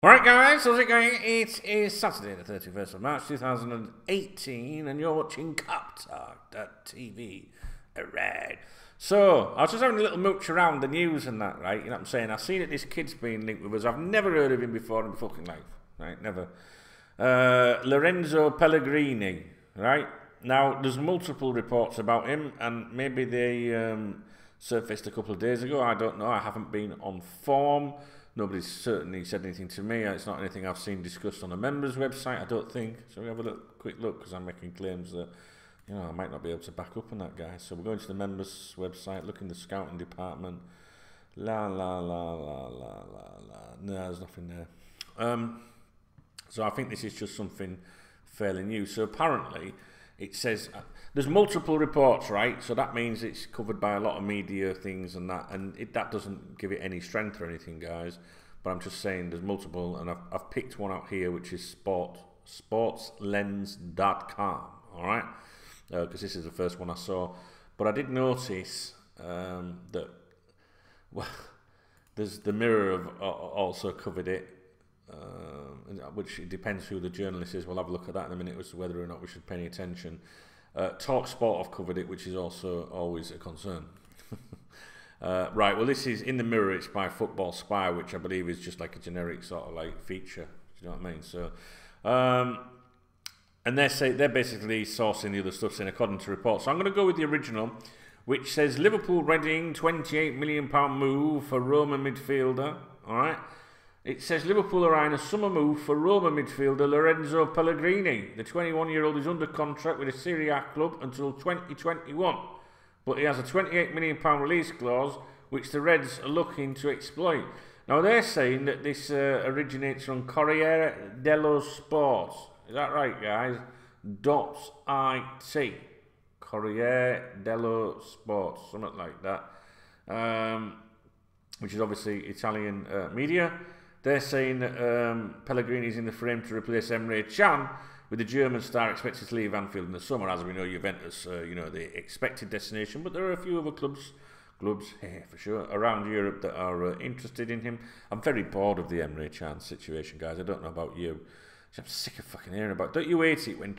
Alright guys, how's it going? It is Saturday the 31st of March 2018 and you're watching KopTalk.tv. Alright. So, I was just having a little mooch around the news and that, right? You know what I'm saying? I've seen that this kid's been linked with us. I've never heard of him before in my fucking life. Right? Never. Lorenzo Pellegrini, right? Now, there's multiple reports about him and maybe they surfaced a couple of days ago. I don't know. I haven't been on form. Nobody's certainly said anything to me. It's not anything I've seen discussed on the members' website, I don't think. So we have a quick look because I'm making claims that, you know, I might not be able to back up on that guy. So we're going to the members' website, look in the scouting department. La la la la la la la. No, there's nothing there. So I think this is just something fairly new. So apparently, it says there's multiple reports, right? So that means it's covered by a lot of media things and that, and that doesn't give it any strength or anything, guys. But I'm just saying there's multiple, and I've picked one out here, which is sportslens.com. All right, because this is the first one I saw. But I did notice that well, there's the Mirror have also covered it. Which it depends who the journalist is. We'll have a look at that in a minute as to whether or not we should pay any attention. Talk Sport have covered it, which is also always a concern. Right, well this is in the Mirror, it's by Football Spy, which I believe is just like a generic sort of like feature. Do you know what I mean? So, and they're basically sourcing the other stuff saying according to reports. So I'm going to go with the original, which says Liverpool Reading £28 million move for Roma midfielder. All right. It says Liverpool are eyeing a summer move for Roma midfielder Lorenzo Pellegrini. The 21-year-old is under contract with a Serie A club until 2021, but he has a £28 million release clause, which the Reds are looking to exploit. Now they're saying that this originates from Corriere dello Sport. Is that right, guys? .it. Corriere dello Sport, something like that. Which is obviously Italian media. They're saying that Pellegrini is in the frame to replace Emre Can, with the German star expected to leave Anfield in the summer. As we know, Juventus, you know, the expected destination, but there are a few other clubs, for sure, around Europe that are interested in him. I'm very bored of the Emre Can situation, guys. I don't know about you. I'm sick of fucking hearing about it. Don't you hate it when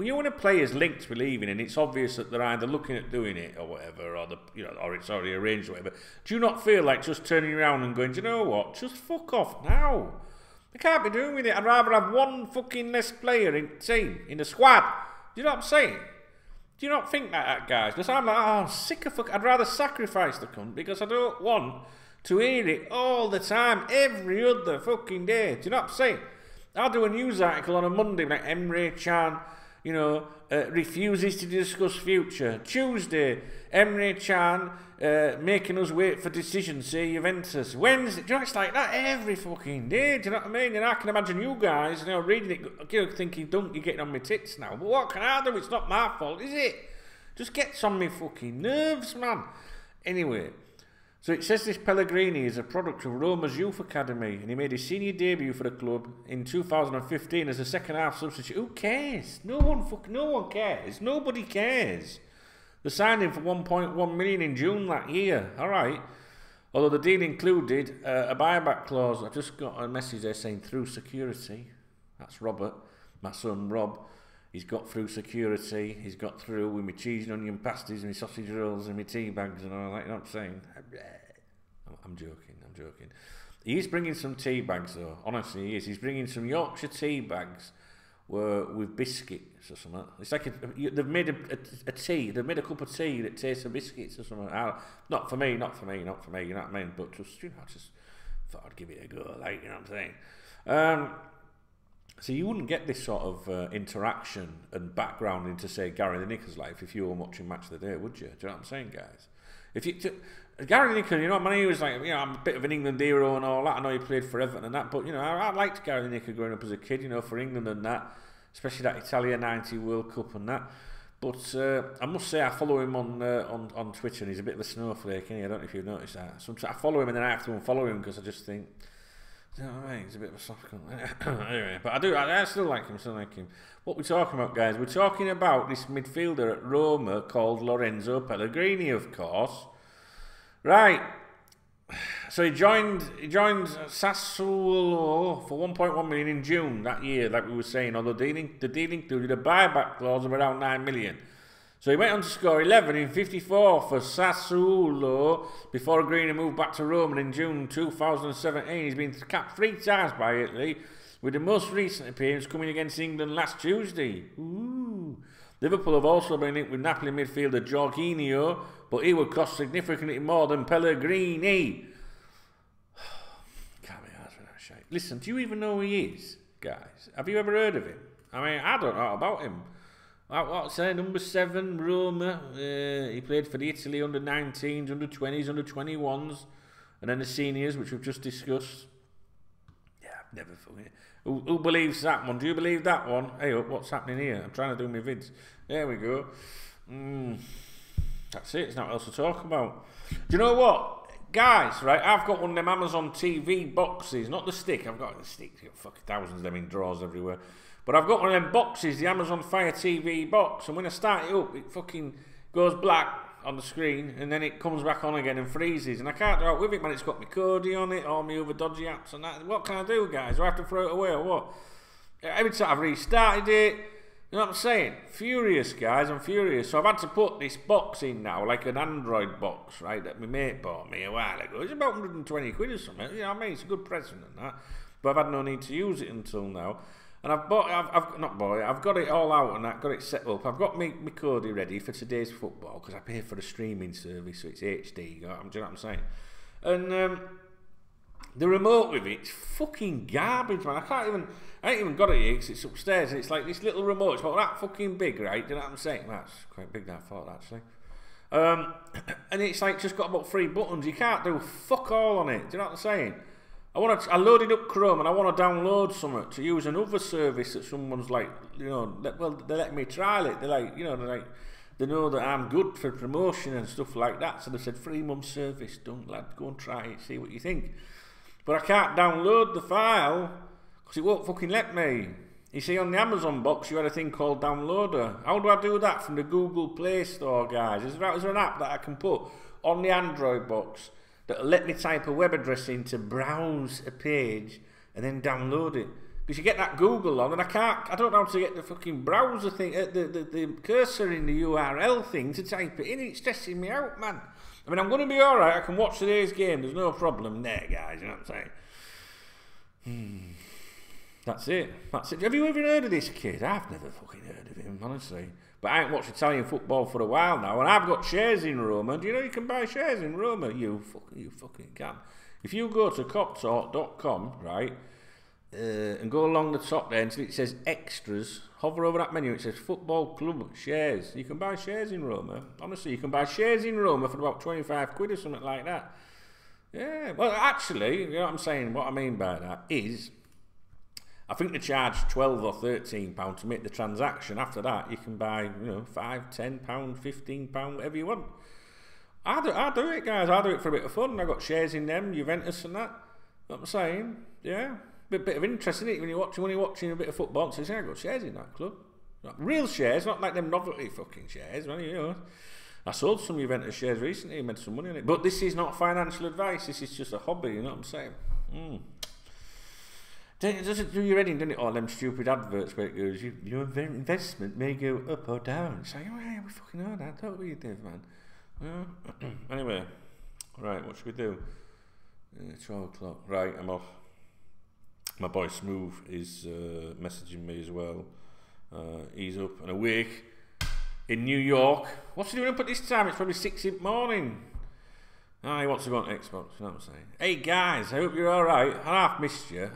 you want a player's linked to leaving and it's obvious that they're either looking at doing it or whatever, or or it's already arranged or whatever? Do you not feel like just turning around and going, do you know what? Just fuck off now. They can't be doing with it. I'd rather have one fucking less player in the team, in the squad. Do you know what I'm saying? Do you not think that, guys? Because I'm like, oh, sick of fuck. I'd rather sacrifice the cunt because I don't want to hear it all the time, every other fucking day. Do you know what I'm saying? I'll do a news article on a Monday like Emre Can, you know, refuses to discuss future. Tuesday, Emre Can making us wait for decisions, say Juventus. Wednesday, do you know, it's like that every fucking day, do you know what I mean? And I can imagine you guys, you know, reading it, you know, thinking, don't you getting on my tits now? But what can I do? It's not my fault, is it? Just gets on me fucking nerves, man. Anyway. So it says this Pellegrini is a product of Roma's youth academy and he made his senior debut for the club in 2015 as a second half substitute. Who cares? No one cares. Nobody cares. They signed him for 1.1 million in June that year. All right. Although the deal included a buyback clause. I just got a message there saying through security. That's Robert, my son Rob. He's got through security. He's got through with my cheese and onion pasties and my sausage rolls and my tea bags and all that. You know what I'm saying? I'm joking. He is bringing some tea bags though. Honestly, he is. He's bringing some Yorkshire tea bags with biscuits or something. It's like they've made a tea. They've made a cup of tea that tastes of biscuits or something. Not for me. You know what I mean? But just, you know, just thought I'd give it a go. Like, you know what I'm saying? So you wouldn't get this sort of interaction and background into, say, Gary Lineker's life if you were watching Match of the Day, would you? Do you know what I'm saying, guys? If you Gary Lineker, you know, man, he was like, you know, I'm a bit of an England hero and all that. I know he played for Everton and that, but, you know, I liked Gary Lineker growing up as a kid, you know, for England and that, especially that Italia 90 World Cup and that. But I must say I follow him on Twitter and he's a bit of a snowflake, isn't he? I don't know if you've noticed that. Sometimes I follow him and then I have to unfollow him because I just think, you know what I mean? He's a bit of a soft cunt. Anyway, but I still like him, What we're talking about, guys, we're talking about this midfielder at Roma called Lorenzo Pellegrini, of course. Right. So he joined Sassuolo for 1.1 million in June that year, like we were saying, although the deal included a buyback clause of around 9 million. So he went on to score 11 in 54 for Sassuolo before agreeing to move back to Rome, and in June 2017 he's been capped 3 times by Italy, with the most recent appearance coming against England last Tuesday. Ooh. Liverpool have also been linked with Napoli midfielder Jorginho, but he would cost significantly more than Pellegrini. Can't be arsed with that shit. Listen, do you even know who he is, guys? Have you ever heard of him? I mean, I don't know about him. What's that? Number 7, Roma. He played for the Italy under-19s, under-20s, under-21s, and then the seniors, which we've just discussed. Yeah, I've never fucking... Who believes that one? Do you believe that one? Hey, what's happening here? I'm trying to do my vids. There we go. That's it. There's nothing else to talk about. Do you know what? Guys, right, I've got one of them Amazon TV boxes. Not the stick. I've got the stick. I've got fucking thousands of them in drawers everywhere. But I've got one of them boxes, the Amazon Fire TV box. And when I start it up, it fucking goes black on the screen, and then it comes back on again and freezes, and I can't do out with it, man. It's got my Cody on it, all my other dodgy apps and that. What can I do, guys? Do I have to throw it away or what? Every time I've restarted it, you know what I'm saying? Furious, guys, I'm furious. So I've had to put this box in now, like an Android box, right, that my mate bought me a while ago. It's about 120 quid or something, you know what I mean? It's a good present and that, but I've had no need to use it until now. And I've got it all out and I've got it set up. I've got my Cody ready for today's football because I pay for the streaming service, so it's HD. Do you know what I'm saying? And the remote with it's fucking garbage, man. I ain't even got it here because it's upstairs, and it's like this little remote. It's about that fucking big, right? Do you know what I'm saying? That's quite big, that thought, actually. And it's like just got about 3 buttons. You can't do fuck all on it. Do you know what I'm saying? I loaded up Chrome and I want to download something to use another service that someone's like, you know, well, they're letting me trial it. They're like, you know, they know that I'm good for promotion and stuff like that. So they said, 3-month service done, lad, go and try it, see what you think. But I can't download the file because it won't fucking let me. You see, on the Amazon box, you had a thing called Downloader. How do I do that from the Google Play Store, guys? Is there an app that I can put on the Android box that'll let me type a web address in to browse a page and then download it? Because you get that Google on, and I don't know how to get the fucking browser thing, the cursor in the URL thing to type it in. It's stressing me out, man. I mean, I'm going to be alright. I can watch today's game. There's no problem there, guys. You know what I'm saying? That's it. Have you ever heard of this kid? I've never fucking heard of him, honestly. But I ain't watched Italian football for a while now, and I've got shares in Roma. Do you know you can buy shares in Roma? You fucking can. If you go to KopTalk.com, right, and go along the top there until it says extras, hover over that menu, it says football club shares. You can buy shares in Roma. Honestly, you can buy shares in Roma for about 25 quid or something like that. Yeah, well, actually, you know what I'm saying? What I mean by that is, I think they charge £12 or £13 to make the transaction. After that, you can buy, you know, £5, £10, £15, whatever you want. I do it, guys. I do it for a bit of fun. I got shares in them, Juventus and that. What I'm saying, yeah, bit of interest in it when you're watching a bit of football. And says, yeah, I got shares in that club. Real shares, not like them novelty fucking shares. Well, you know, I sold some Juventus shares recently, made some money on it. But this is not financial advice. This is just a hobby. You know what I'm saying? It doesn't do your head in, doesn't it? All them stupid adverts where it goes, your investment may go up or down. It's like, oh yeah, we fucking know that, don't we, Dave, man? Anyway, right, what should we do? 12 o'clock. Right, I'm off. My boy Smooth is messaging me as well. He's up and awake in New York. What's he doing up at this time? It's probably 6 in the morning. Ah, he wants to go on Xbox, you know what I'm saying? Hey guys, I hope you're alright. I half missed you.